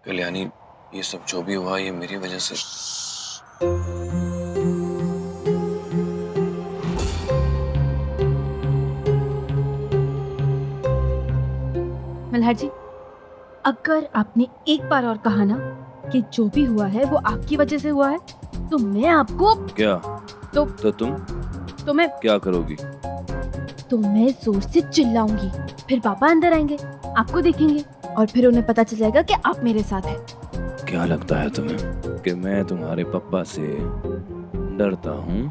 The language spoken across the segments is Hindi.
कल्याणी, ये सब जो भी हुआ ये मेरी वजह से। मल्हार जी, अगर आपने एक बार और कहा ना कि जो भी हुआ है वो आपकी वजह से हुआ है, तो मैं आपको क्या? तो मैं क्या करोगी? जोर से चिल्लाऊंगी। फिर पापा अंदर आएंगे, आपको देखेंगे और फिर उन्हें पता चल जाएगा कि आप मेरे साथ हैं। क्या लगता है तुम्हें कि मैं तुम्हारे पापा से डरता हूँ?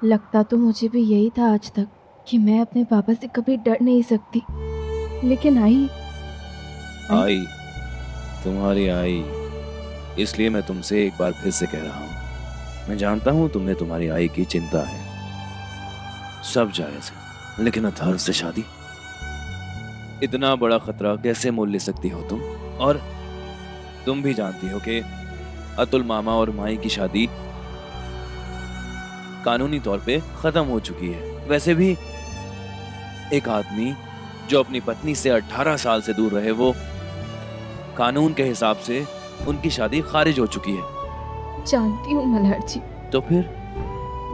लगता तो मुझे भी यही था आज तक कि मैं अपने पापा से कभी डर नहीं सकती, लेकिन आई। तुम्हारी आई, इसलिए मैं तुमसे एक बार फिर से कह रहा हूँ, मैं जानता हूँ तुम्हें तुम्हारी आई की चिंता है, सब जायज है, लेकिन अथर्व से शादी, इतना बड़ा खतरा कैसे मोल ले सकती हो तुम? और तुम भी जानती हो कि अतुल मामा और माई की शादी कानूनी तौर पे खत्म हो चुकी है। वैसे भी एक आदमी जो अपनी पत्नी से 18 साल से दूर रहे, वो कानून के हिसाब से उनकी शादी खारिज हो चुकी है। जानती हूँ मल्हार जी, तो फिर?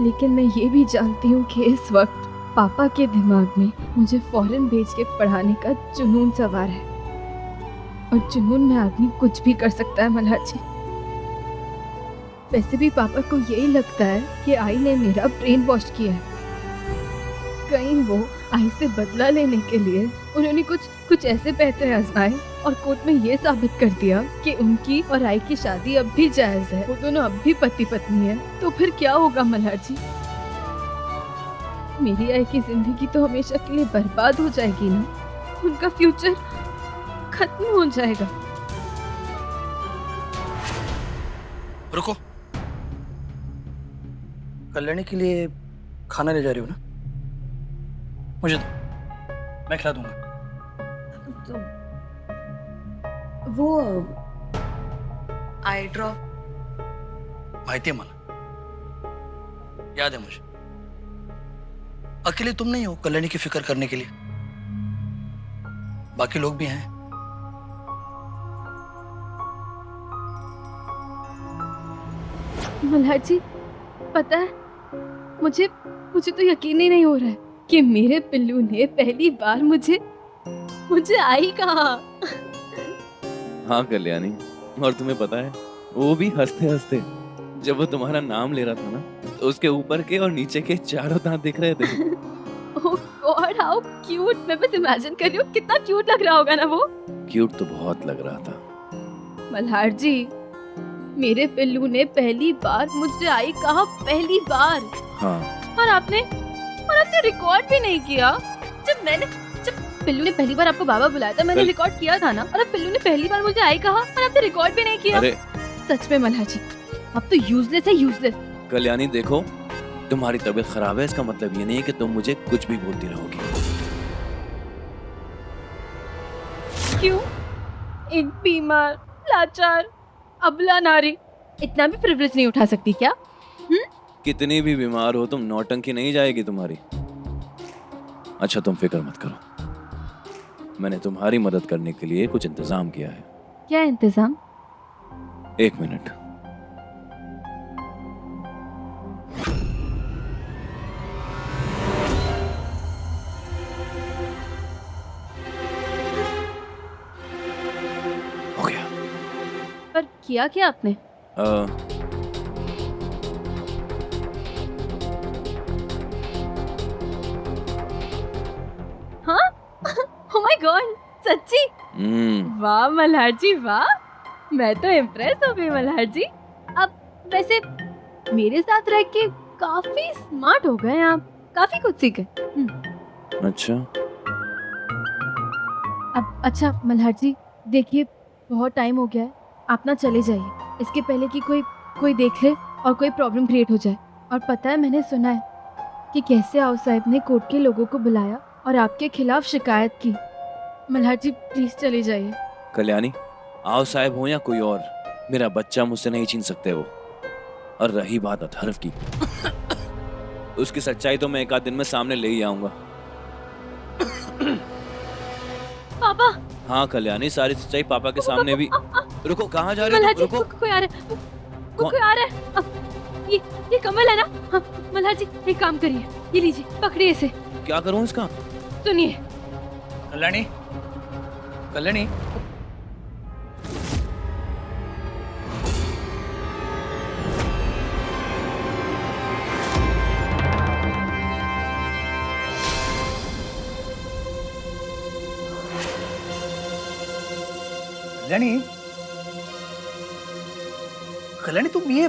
लेकिन मैं ये भी जानती हूँ कि इस वक्त पापा के दिमाग में मुझे फॉरेन भेज के पढ़ाने का जुनून सवार है, और जुनून में आदमी कुछ भी कर सकता है मल्हार जी। वैसे भी पापा को यही लगता है कि आई ने मेरा ब्रेन वॉश किया है। कहीं वो आई से बदला लेने के लिए उन्होंने कुछ ऐसे पैसे आजमाए और कोर्ट में ये साबित कर दिया कि उनकी और आई की शादी अब भी जायज है, वो दोनों अब भी पति पत्नी है। तो फिर क्या होगा मल्हार जी? मेरी आई की जिंदगी तो हमेशा के लिए बर्बाद हो जाएगी ना, उनका फ्यूचर खत्म हो जाएगा। रुको, कल्याणी के लिए खाना ले जा रही हो ना? मुझे दो, मैं खिला दूंगा। तो वो आई ड्रॉप माहिती है मला, याद है मुझे। अकेले तुम नहीं हो कल्याणी की फिक्र करने के लिए, बाकी लोग भी हैं। मल्हार जी, पता है मुझे तो यकीन ही नहीं हो रहा है कि मेरे पिल्लू ने पहली बार मुझे आई कहा। हाँ कल्याणी, और तुम्हें पता है वो भी हंसते हंसते, जब वो तुम्हारा नाम ले रहा था ना, तो उसके ऊपर के और नीचे के चारों दांत दिख रहे थे। ओह गॉड, हाउ क्यूट। मैं बस इमेजिन कर रही हूँ कितना क्यूट लग रहा होगा ना वो। क्यूट तो बहुत लग रहा था। मल्हार जी, मेरे पिल्लू ने पहली बार मुझे आई कहा, पहली बार। हाँ, और आपने रिकॉर्ड भी नहीं किया। जब पिल्लू ने पहली बार आपको बाबा बुलाया था, मैंने रिकॉर्ड किया था ना। और अब पिल्लू ने पहली बार मुझे आई कहा और आपने रिकॉर्ड भी नहीं किया। अरे सच में मल्हार जी, अब तो यूजलेस है, यूजलेस। कल्याणी देखो, तुम्हारी तबीयत खराब है, इसका मतलब ये नहीं है कि तुम मुझे कुछ भी बोलती रहोगी। क्यों? एक बीमार, लाचार, अबला नारी इतना भी प्रिविलेज नहीं उठा सकती क्या? कितनी भी बीमार हो तुम, नौटंकी नहीं जाएगी तुम्हारी। अच्छा तुम फिक्र मत करो, मैंने तुम्हारी मदद करने के लिए कुछ इंतजाम किया है। क्या इंतजाम? 1 मिनट। हो गया। पर किया क्या आपने? हाँ? ओह माय गॉड, सच्ची? वाह मल्हार जी वाह, मैं तो इम्प्रेस हो गई मल्हार जी। अब वैसे मेरे साथ रह के काफी स्मार्ट हो गए आप, काफी कुछ सीखे। अच्छा, अब अच्छा मल्हार जी, देखिए बहुत टाइम हो गया है, आप ना चले जाइए, इसके पहले कि कोई देख ले और कोई प्रॉब्लम क्रिएट हो जाए। और पता है, मैंने सुना है कि कैसे आओ साहब ने कोर्ट के लोगों को बुलाया और आपके खिलाफ शिकायत की। मल्हार जी प्लीज चले जाइए। कल्याणी, आओ साहब हो या कोई और, मेरा बच्चा मुझसे नहीं छीन सकते वो। और रही बात अथर्व की, उसकी सच्चाई तो मैं एक आध दिन में सामने ले ही आऊंगा। पापा हाँ कल्याणी, सारी सच्चाई पापा के सामने भी। रुको, कहाँ जा रहे हो मल्हार तुम? जी, रुको। कोई आ रहा है, कोई आ रहा है। ये कमल है ना? हाँ, मल्हार जी एक काम करिए, ये लीजिए, पकड़िए इसे। क्या करूँ इसका? सुनिए। कल्याणी, कल्याणी, कल्याणी, कल्याणी, तुम ये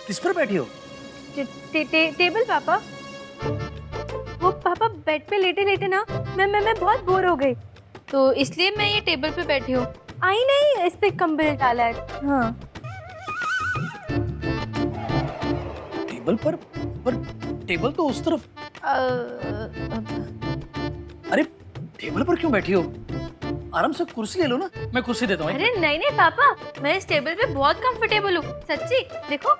किस पर बैठी हो? टेबल पापा। वो पापा बेड पे लेटे लेटे ना मैं बहुत बोर हो गई, तो इसलिए मैं ये टेबल पे बैठी हूँ। आई नहीं, इस पे कंबल डाला है। हाँ टेबल पर टेबल तो उस तरफ। अरे टेबल पर क्यों बैठी हो? आराम से कुर्सी ले लो ना, मैं कुर्सी देता हूँ। अरे नहीं नहीं पापा, मैं इस टेबल पे बहुत कंफर्टेबल हूँ, सच्ची। देखो,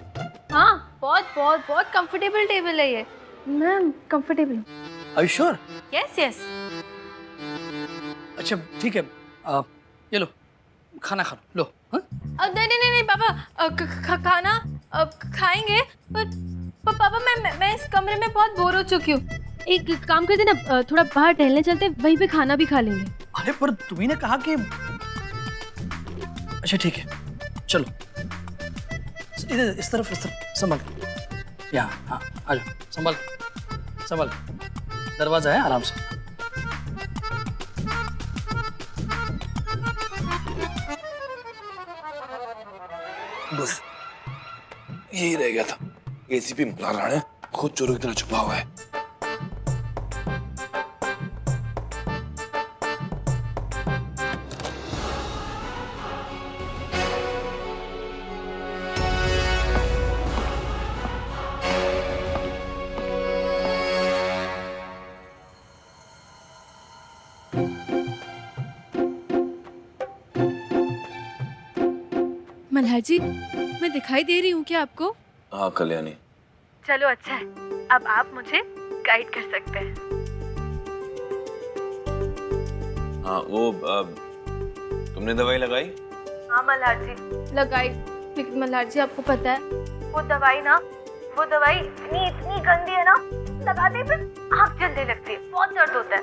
हाँ बहुत बहुत बहुत कंफर्टेबल टेबल है ये। मैं कंफर्टेबल हूँ। Are you sure? Yes yes. अच्छा ठीक है, ये लो, खाना खा लो। हाँ? नहीं नहीं नहीं पापा, खाना खाएंगे, पर पापा मैं इस कमरे में बहुत बोर हो चुकी हूँ। एक काम करते ना, थोड़ा बाहर टहलने चलते, वहीं पे खाना भी खा लेंगे। अरे पर तुम्ही ने कहा कि। अच्छा ठीक है, चलो इधर, इस तरफ संभल, यहाँ, हाँ आ जाओ, संभल, दरवाजा है, आराम से। बस यही रह गया था। एसीपी मल्हार राणे खुद चोरों की तरह छुपा हुआ है। मल्हार जी, मैं दिखाई दे रही हूँ क्या आपको? हाँ कल्याणी। चलो अच्छा है, अब आप मुझे गाइड कर सकते हैं। हाँ वो तुमने दवाई लगाई? हाँ मल्हार जी लगाई, लेकिन मल्हार जी आपको पता है वो दवाई इतनी गंदी है ना, लगाने पे आँख जलने लगती है, बहुत दर्द होता है।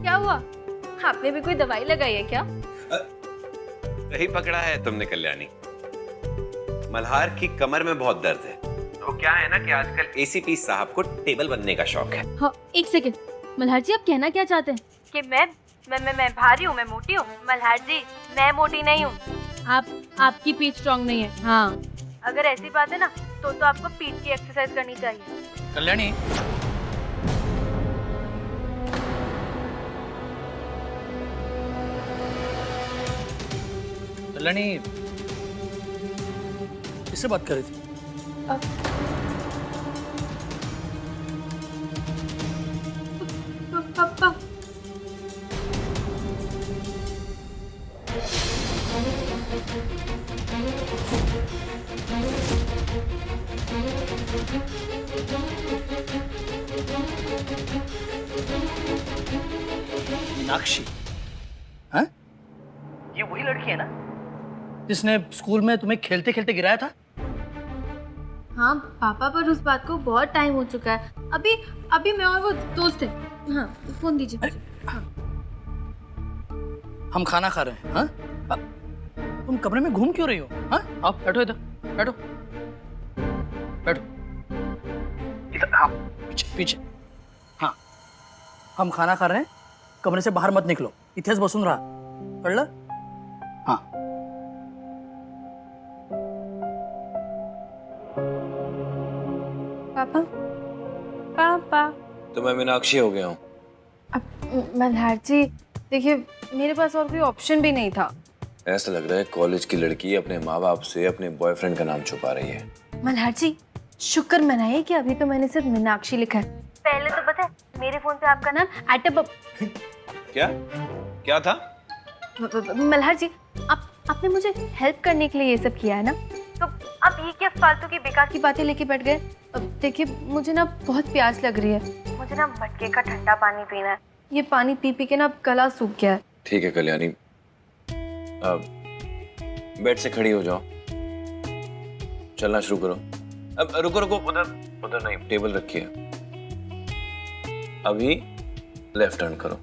क्या हुआ, आपने भी कोई दवाई लगाई है क्या? सही पकड़ा है तुमने कल्याणी। मल्हार की कमर में बहुत दर्द है। तो क्या है ना कि आजकल एसीपी साहब को टेबल बनने का शौक है। हाँ एक सेकंड, मल्हार जी आप कहना क्या चाहते हैं? कि मैं भारी हूँ, मैं मोटी हूँ? मल्हार जी मैं मोटी नहीं हूँ। आपकी पीठ स्ट्रांग नहीं है। हाँ अगर ऐसी बात है ना तो आपको पीठ की एक्सरसाइज करनी चाहिए। कल्याणी, कल्याणी किससे बात कर रही थी? पापा मीनाक्षी, हाँ? ये वही लड़की है ना जिसने स्कूल में तुम्हें खेलते खेलते गिराया था? हाँ पापा, पर उस बात को बहुत टाइम हो चुका है। अभी मैं और वो दोस्त हैं। हाँ फोन दीजिए। अरे, हम खाना खा रहे हैं। हाँ? तुम कमरे में घूम क्यों रही हो? हाँ? आओ बैठो इधर, बैठो इधर, हाँ पीछे। हाँ हम खाना खा रहे हैं, कमरे से बाहर मत निकलो, इथेच बसून रहा, कळलं? हाँ पापा तो मैं मीनाक्षी हो गया हूँ। अब मल्हार जी देखिए, मेरे पास और कोई ऑप्शन भी नहीं था। ऐसा लग रहा है कॉलेज की लड़की अपने माँ बाप से अपने बॉयफ्रेंड का नाम छुपा रही है। मल्हार जी शुक्र मनाइए कि अभी तो मैंने सिर्फ मीनाक्षी लिखा है। पहले तो पता है मेरे फोन पे आपका नाम एटब। क्या था? मल्हार जी आपने मुझे हेल्प करने के लिए ये सब किया है ना, तो अब ये क्या फालतू की बेकार की बातें लेके बैठ गए? अब देखिए मुझे ना बहुत प्यास लग रही है, मुझे ना मटके का ठंडा पानी पीना है। ये पानी पी पी के ना गला सूख गया है। ठीक है कल्याणी, अब बेड से खड़ी हो जाओ, चलना शुरू करो। अब रुको रुको, उधर उधर नहीं, टेबल रखी है। अभी लेफ्ट टर्न करो,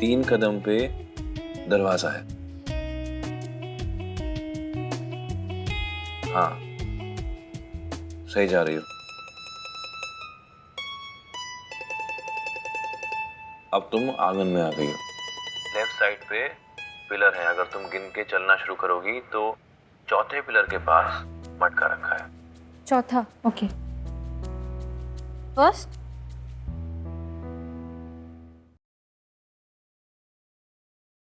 3 कदम पे दरवाजा है। हाँ, सही जा रही हो। अब तुम आंगन में आ गई हो। लेफ्ट साइड पे पिलर है, अगर तुम गिन के चलना शुरू करोगी तो चौथे पिलर के पास मटका रखा है। चौथा, ओके। फर्स्ट,